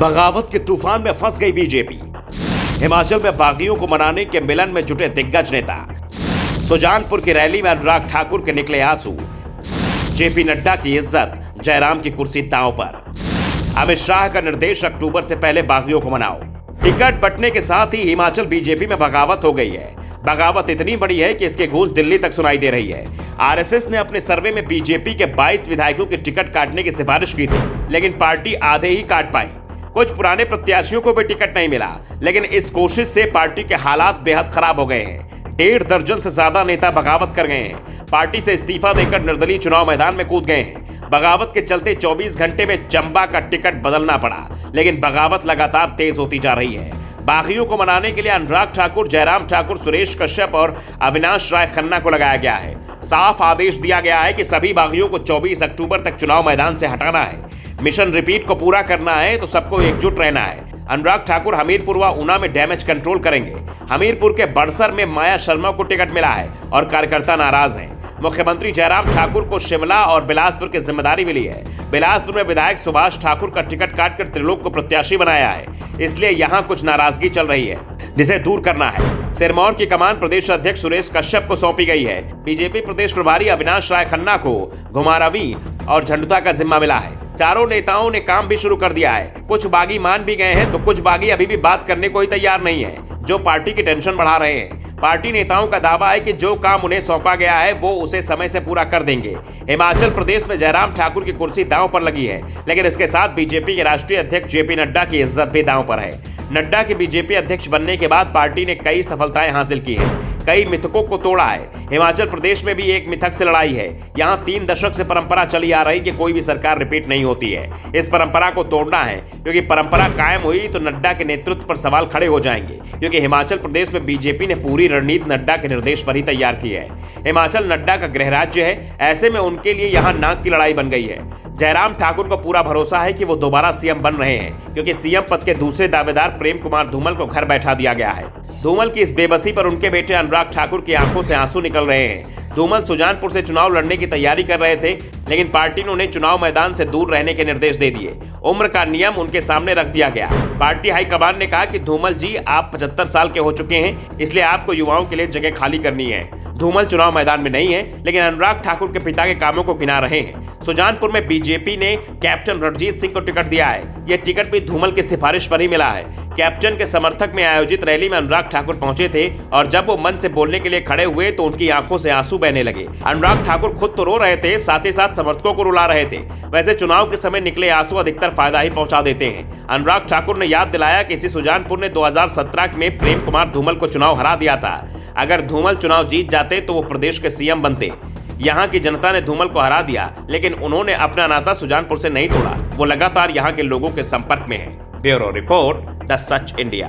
बगावत के तूफान में फंस गई बीजेपी। हिमाचल में बागियों को मनाने के मिलन में जुटे दिग्गज नेता। सुजानपुर की रैली में अनुराग ठाकुर के निकले आंसू। जेपी नड्डा की इज्जत, जयराम की कुर्सी दांव पर। अमित शाह का निर्देश, अक्टूबर से पहले बागियों को मनाओ। टिकट बंटने के साथ ही हिमाचल बीजेपी में बगावत हो गई है। बगावत इतनी बड़ी है कि इसकी गूंज दिल्ली तक सुनाई दे रही है। आरएसएस ने अपने सर्वे में बीजेपी के 22 विधायकों की टिकट काटने की सिफारिश की थी, लेकिन पार्टी आधे ही काट पाई। कुछ पुराने प्रत्याशियों को भी टिकट नहीं मिला, लेकिन इस कोशिश से पार्टी के हालात बेहद खराब हो गए हैं। 1.5 दर्जन से ज्यादा नेता बगावत कर गए हैं। पार्टी से इस्तीफा देकर निर्दलीय चुनाव मैदान में कूद गए हैं। बगावत के चलते 24 घंटे में चंबा का टिकट बदलना पड़ा, लेकिन बगावत लगातार तेज होती जा रही है। बागियों को मनाने के लिए अनुराग ठाकुर, जयराम ठाकुर, सुरेश कश्यप और अविनाश राय खन्ना को लगाया गया है। साफ आदेश दिया गया है कि सभी बागियों को 24 अक्टूबर तक चुनाव मैदान से हटाना है। मिशन रिपीट को पूरा करना है तो सबको एकजुट रहना है। अनुराग ठाकुर हमीरपुर व ऊना में डैमेज कंट्रोल करेंगे। हमीरपुर के बड़सर में माया शर्मा को टिकट मिला है और कार्यकर्ता नाराज हैं। मुख्यमंत्री जयराम ठाकुर को शिमला और बिलासपुर की जिम्मेदारी मिली है। बिलासपुर में विधायक सुभाष ठाकुर का टिकट काटकर त्रिलोक को प्रत्याशी बनाया है, इसलिए यहां कुछ नाराजगी चल रही है जिसे दूर करना है। सिरमौर की कमान प्रदेश अध्यक्ष सुरेश कश्यप को सौंपी गई है। बीजेपी प्रदेश प्रभारी अविनाश राय खन्ना को घुमारवीं और झंडुता का जिम्मा मिला है। चारों नेताओं ने काम भी शुरू कर दिया है। कुछ बागी मान भी गए हैं तो कुछ बागी अभी भी बात करने को ही तैयार नहीं है, जो पार्टी की टेंशन बढ़ा रहे हैं। पार्टी नेताओं का दावा है कि जो काम उन्हें सौंपा गया है वो उसे समय से पूरा कर देंगे। हिमाचल प्रदेश में जयराम ठाकुर की कुर्सी दांव पर लगी है, लेकिन इसके साथ बीजेपी के राष्ट्रीय अध्यक्ष जेपी नड्डा की इज्जत भी दांव पर है। नड्डा के बीजेपी अध्यक्ष बनने के बाद पार्टी ने कई सफलताएं हासिल की हैं, कई मिथकों को तोड़ा है। हिमाचल प्रदेश में भी एक मिथक से लड़ाई है। यहाँ 3 दशक से परंपरा चली आ रही कि कोई भी सरकार रिपीट नहीं होती है। इस परंपरा को तोड़ना है, क्योंकि परंपरा कायम हुई तो नड्डा के नेतृत्व पर सवाल खड़े हो जाएंगे, क्योंकि हिमाचल प्रदेश में बीजेपी ने पूरी रणनीति नड्डा के निर्देश पर ही तैयार की है। हिमाचल नड्डा का गृह राज्य है, ऐसे में उनके लिए यहाँ नाक की लड़ाई बन गई है। जयराम ठाकुर को पूरा भरोसा है कि वो दोबारा सीएम बन रहे हैं, क्योंकि सीएम पद के दूसरे दावेदार प्रेम कुमार धूमल को घर बैठा दिया गया है। धूमल की इस बेबसी पर उनके बेटे अनुराग ठाकुर की आंखों से आंसू निकल रहे हैं। धूमल सुजानपुर से चुनाव लड़ने की तैयारी कर रहे थे, लेकिन पार्टी ने उन्हें चुनाव मैदान से दूर रहने के निर्देश दे दिए। उम्र का नियम उनके सामने रख दिया गया। पार्टी हाईकमान ने कहा कि धूमल जी, आप 75 साल के हो चुके हैं, इसलिए आपको युवाओं के लिए जगह खाली करनी है। धूमल चुनाव मैदान में नहीं है, लेकिन अनुराग ठाकुर के पिता के कामों को गिना रहे हैं। सुजानपुर में बीजेपी ने कैप्टन रणजीत सिंह को टिकट दिया है। यह टिकट भी धूमल की सिफारिश पर ही मिला है। कैप्टन के समर्थक में आयोजित रैली में अनुराग ठाकुर पहुंचे थे और जब वो मंच से बोलने के लिए खड़े हुए तो उनकी आंखों से आंसू बहने लगे। अनुराग ठाकुर खुद तो रो रहे थे, साथ ही साथ समर्थकों को रुला रहे थे। वैसे चुनाव के समय निकले आंसू अधिकतर फायदा ही पहुंचा देते हैं। अनुराग ठाकुर ने याद दिलाया कि इसी सुजानपुर ने 2017 में प्रेम कुमार धूमल को चुनाव हरा दिया था। अगर धूमल चुनाव जीत जाते तो वो प्रदेश के सीएम बनते। यहाँ की जनता ने धूमल को हरा दिया, लेकिन उन्होंने अपना नाता सुजानपुर से नहीं तोड़ा। वो लगातार यहाँ के लोगों के संपर्क में है। Bureau report, the such India.